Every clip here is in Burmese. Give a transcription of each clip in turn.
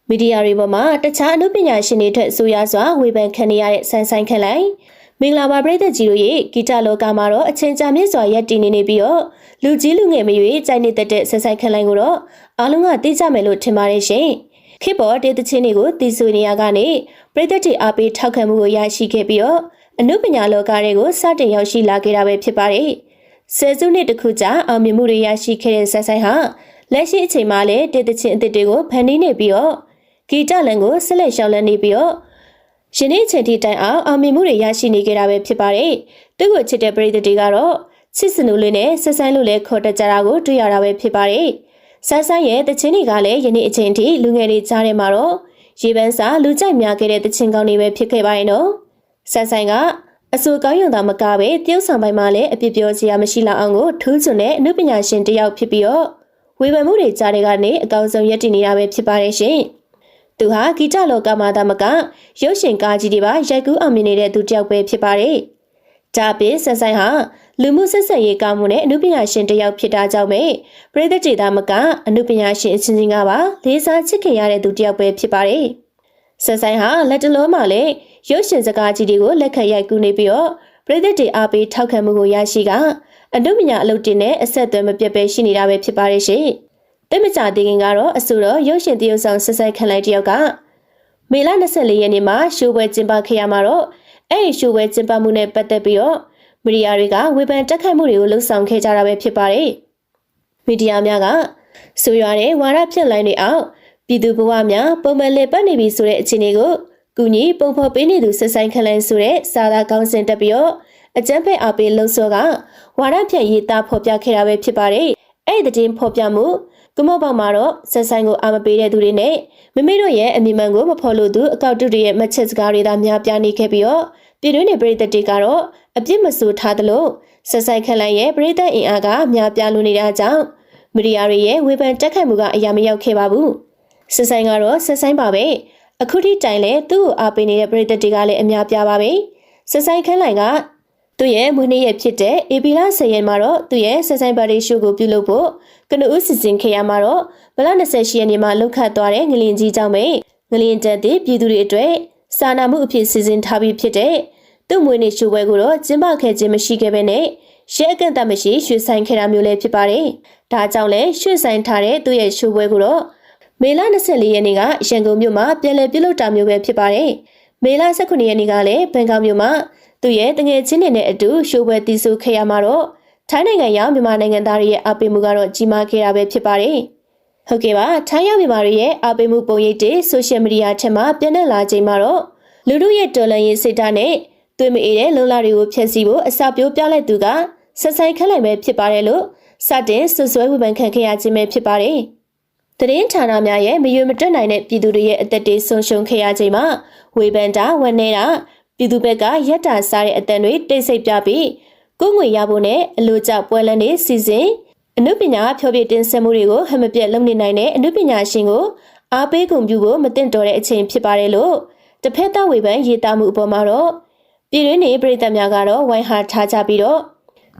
မီဒီယာတွေပေါ်မှာတခြားအနုပညာရှင်တွေထက်ဆိုရစွာဝေဖန်ခံနေရတဲ့ဆန်းဆိုင်ခန့်လိုက်မင်္ဂလာပါပရိသတ်ကြီးတို့ရဲ့ဂီတလောကမှာတော့အချင်းကြာမြင့်စွာရပ်တည်နေပြီးတော့လူကြီးလူငယ်မရွေးကြိုက်နေတတ်တဲ့ဆန်းဆိုင်ခန့်လိုက်ကိုတော့အားလုံးကသိကြမယ်လို့ထင်ပါတယ်ရှင်ခေတ်ပေါ်ဒေသချင်းတွေကိုတည်ဆူနေရကနေပရိသတ်တွေအားပေးထောက်ခံမှုကိုရရှိခဲ့ပြီးတော့အနုပညာလောကတွေကိုစတင်ရောက်ရှိလာခဲ့တာပဲဖြစ်ပါတယ်ဆယ်စုနှစ်တစ်ခုကြာအောင်မြင်မှုတွေရရှိခဲ့တဲ့ဆန်းဆိုင်ဟာလက်ရှိအချိန်မှာလည်းဒေသချင်းအသစ်တွေကိုဖန်တီးနေပြီးတော့ဂီတလန်ကိုဆက်လက်ရှောင်လန်းနေပြီးတော့ယနေ့အချိန်ထိတိုင်အောင်မြင်မှုတွေရရှိနေကြတာပဲဖြစ်ပါတယ်။သူ့ကိုချစ်တဲ့ပရိသတ်တွေကတော့ချစ်စနူလေးနဲ့ဆက်ဆိုင်လို့လည်းခေါ်တတ်ကြတာကိုတွေ့ရတာပဲဖြစ်ပါတယ်။ဆန်းဆန်းရဲ့တခြင်းတွေကလည်းယနေ့အချိန်ထိလူငယ်တွေကြားထဲမှာတော့ရေပန်းစာလူကြိုက်များခဲ့တဲ့တခြင်းကောင်းတွေပဲဖြစ်ခဲ့ပါရဲ့နော်။ဆန်းဆန်းကအဆိုကောင်းရုံသာမကပဲတရုပ်ဆောင်ပိုင်းမှာလည်းအပြစ်ပြောစရာမရှိလောက်အောင်ကိုထူးချွန်တဲ့အနုပညာရှင်တစ်ယောက်ဖြစ်ပြီးတော့ဝေဖန်မှုတွေကြားတွေကနေအကောင်းဆုံးရည်တည်နေတာပဲဖြစ်ပါတယ်ရှင်။သူဟာဂီတလောကမှာသာမကရုပ်ရှင်ကားကြီးတွေပါရိုက်ကူးအောင်မြင်နေတဲ့သူတစ်ယောက်ပဲဖြစ်ပါတယ်။ဒါပြင်ဆန်းဆိုင်ဟာလူမှုဆက်ဆံရေးကောင်းမှုနဲ့အနုပညာရှင်တစ်ယောက်ဖြစ်တာကြောင့်ပဲပရိသတ်တွေသာမကအနုပညာရှင်အချင်းချင်းကပါလေးစားချစ်ခင်ရတဲ့သူတစ်ယောက်ပဲဖြစ်ပါတယ်။ဆန်းဆိုင်ဟာလက်တလုံးမှာလည်းရုပ်ရှင်စကားကြီးတွေကိုလက်ခံရိုက်ကူးနေပြီးတော့ပရိသတ်တွေအားပေးထောက်ခံမှုကိုရရှိကအနုပညာအလုပ်တင်နဲ့အဆက်အသွယ်မပြတ်ပဲရှိနေတာပဲဖြစ်ပါတယ်ရှင်။တိတ်မကြသေးခင်ကတော့အဆိုတော်ရုပ်ရှင်သရုပ်ဆောင်ဆက်ဆိုင်ခန့်လိုက်တယောက်ကမေလ24ရက်နေ့မှာရှိုးပွဲကျင်းပခဲ့ရမှာတော့အဲ့ဒီရှိုးပွဲကျင်းပမှုနဲ့ပတ်သက်ပြီးတော့မီဒီယာတွေကဝေဖန်တက်ခတ်မှုတွေကိုလှုံ့ဆော်ခဲ့ကြတာပဲဖြစ်ပါတယ်။မီဒီယာများကဆိုရတဲ့ဝါဒဖြန့်လိုင်းတွေအောက်ပြည်သူဘဝများပုံမှန်လည်ပတ်နေပြီဆိုတဲ့အခြေအနေကိုကူညီပုံဖော်ပေးနေသူဆက်ဆိုင်ခန့်လိုက်ဆိုတဲ့စာသားကောင်းစင်တက်ပြီးတော့အကြမ်းဖက်အားပေးလှုံ့ဆော်ကဝါဒဖြန့်ရေးသားဖော်ပြခဲ့တာပဲဖြစ်ပါတယ်။အဲ့ဒီတဲ့ဖော်ပြမှုကမော့ပေါမှာတော့ဆက်ဆိုင်ကိုအာမပေးတဲ့သူတွေနဲ့မိမိတို့ရဲ့အမိမှန်ကိုမဖော်လို့သူအကောက်တုတွေရဲ့မှတ်ချက်စကားတွေသာများပြားနေခဲ့ပြီးတော့ပြည်တွင်းနေပြည်သက်တွေကတော့အပြစ်မဆိုးထားသလိုဆက်ဆိုင်ခန့်လိုက်ရဲ့ပြည်သက်အင်အားကများပြားလို့နေတာကြောင့်မီဒီယာတွေရဲ့ဝေဖန်တက်ခတ်မှုကအရာမရောက်ခဲ့ပါဘူးဆက်ဆိုင်ကတော့ဆက်ဆိုင်ပါပဲအခုထိတိုင်လဲသူ့ကိုအားပေးနေတဲ့ပြည်သက်တွေကလည်းအများပြားပါပဲဆက်ဆိုင်ခန့်လိုက်ကသူ့ရဲ့မွေးနေ့ရက်ဖြစ်တဲ့ဧပြီလ10ရက်မှာတော့သူ့ရဲ့ဆက်ဆိုင်ပါတီရှိုးကိုပြုလုပ်ဖို့ကနဦးစီစဉ်ခဲ့ရမှာတော့ဗလ28ရက်နေ့မှာလှုပ်ခတ်သွားတဲ့ငလင်ကြီးကြောင့်ပဲငလင်တက်တဲ့ပြည်သူတွေအတွက်စာနာမှုအဖြစ်စီစဉ်ထားပြီးဖြစ်တဲ့သူ့မွေးနေ့ရှိုးပွဲကိုတော့ကျင်းပခဲ့ခြင်းမရှိခဲ့ဘဲနဲ့ရှေ့အကန့်အသတ်မရှိရွှေဆိုင်ခဲ့တာမျိုးလည်းဖြစ်ပါတယ်။ဒါကြောင့်လည်းရွှေဆိုင်ထားတဲ့သူ့ရဲ့ရှိုးပွဲကိုတော့မေလ24ရက်နေ့ကရန်ကုန်မြို့မှာပြန်လည်ပြုလုပ်တာမျိုးပဲဖြစ်ပါတယ်။မေလ19ရက်နေ့ကလည်းဘန်ကောက်မြို့မှာသူရဲ့တငယ်ချင်းတွေနဲ့အတူရှိုးပွဲတည်ဆူခဲ့ရမှာတော့ထိုင်းနိုင်ငံရောက်မြန်မာနိုင်ငံသားတွေရဲ့အားပေးမှုကတော့ကြီးမားခဲ့တာပဲဖြစ်ပါတယ်။ဟုတ်ကဲ့ပါထိုင်းရောက်မြန်မာတွေရဲ့အားပေးမှုပုံရိပ်တွေဆိုရှယ်မီဒီယာထက်မှပြန့်နှံ့လာချိန်မှာတော့လူတို့ရဲ့တော်လှန်ရေးစိတ်ဓာတ်နဲ့သွေးမအေးတဲ့လုံလာတွေကိုဖျက်ဆီးဖို့အစာပြိုးပြလိုက်သူကဆက်ဆိုင်ခန့်လိုက်ပဲဖြစ်ပါတယ်လို့စတင်ဆွဆွဲဝေဖန်ခံခဲ့ရခြင်းပဲဖြစ်ပါတယ်။သတင်းဌာနများရဲ့မရွေမတွက်နိုင်တဲ့ပြည်သူတွေရဲ့အသက်တွေဆုံးရှုံးခဲ့ရချိန်မှာဝေဖန်တာဝန်နေတာပြည်သူဘက်ကရက်တာစားတဲ့အတန်တွေတိတ်ဆိတ်ပြပြီးကိုငွေရဖို့နဲ့အလိုကျပွဲလန်းတွေစီစဉ်အနုပညာဖျော်ဖြေတင်ဆက်မှုတွေကိုဟမပြတ်လုပ်နေနိုင်တဲ့အနုပညာရှင်ကိုအားပေးဂုဏ်ပြုဖို့မသင့်တော်တဲ့အချိန်ဖြစ်ပါတယ်လို့တစ်ဖက်သားဝေဖန်ရေးသားမှုအပေါ်မှာတော့ပြည်တွင်းနေပြည်သက်များကတော့ဝိုင်းဟာထားကြပြီးတော့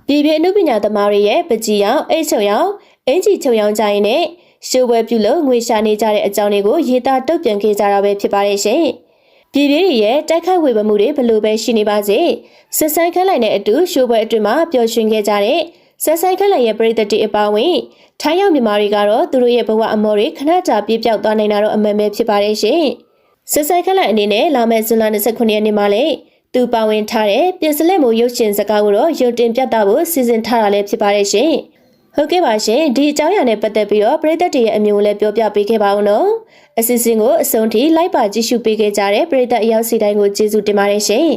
ပြည်ပြည်အနုပညာသမားတွေရဲ့ပကြီးရောင်အိတ်ချုံရောင်အင်ကြီးချုံရောင်ကြရင်နဲ့ရှိုးပွဲပြုလုပ်ငွေရှာနေကြတဲ့အကြောင်းတွေကိုရေးသားတုတ်ပြန်ခဲ့ကြတာပဲဖြစ်ပါတယ်ရှင်ပြည်ပြည်ရဲ့တိုက်ခိုက်ဝေဖန်မှုတွေဘလို့ပဲရှိနေပါစေဆက်ဆိုင်ခန့်လိုက်တဲ့အတူရှိုးပွဲအတွင်းမှာပျော်ရွှင်ခဲ့ကြတဲ့ဆက်ဆိုင်ခန့်လိုက်ရဲ့ပြည်သက်တွေအပါအဝင်ထိုင်းရောက်မြန်မာတွေကတော့သူတို့ရဲ့ဘဝအမော်တွေခဏကြာပြေးပြောက်သွားနိုင်တာတော့အမှန်ပဲဖြစ်ပါတယ်ရှင်ဆက်ဆိုင်ခန့်လိုက်အနေနဲ့လာမယ့်ဇွန်လ29ရက်နေ့မှာလည်းသူပါဝင်ထားတဲ့ပြင်စလက်မှုရုပ်ရှင်စကားကိုတော့ရုပ်တင်ပြသဖို့စီစဉ်ထားတာလည်းဖြစ်ပါတယ်ရှင်ဟုတ်ကဲ့ပါရှင်ဒီအကြောင်းအရာနဲ့ပတ်သက်ပြီးတော့ပရိသတ်တွေရဲ့အမြင်ကိုလည်းပြောပြပေးခဲ့ပါဦးနော်အစီအစဉ်ကိုအဆုံးထိလိုက်ပါကြည့်ရှုပေးခဲ့ကြတဲ့ပရိသတ်အယောက်စီတိုင်းကိုကျေးဇူးတင်ပါတယ်ရှင်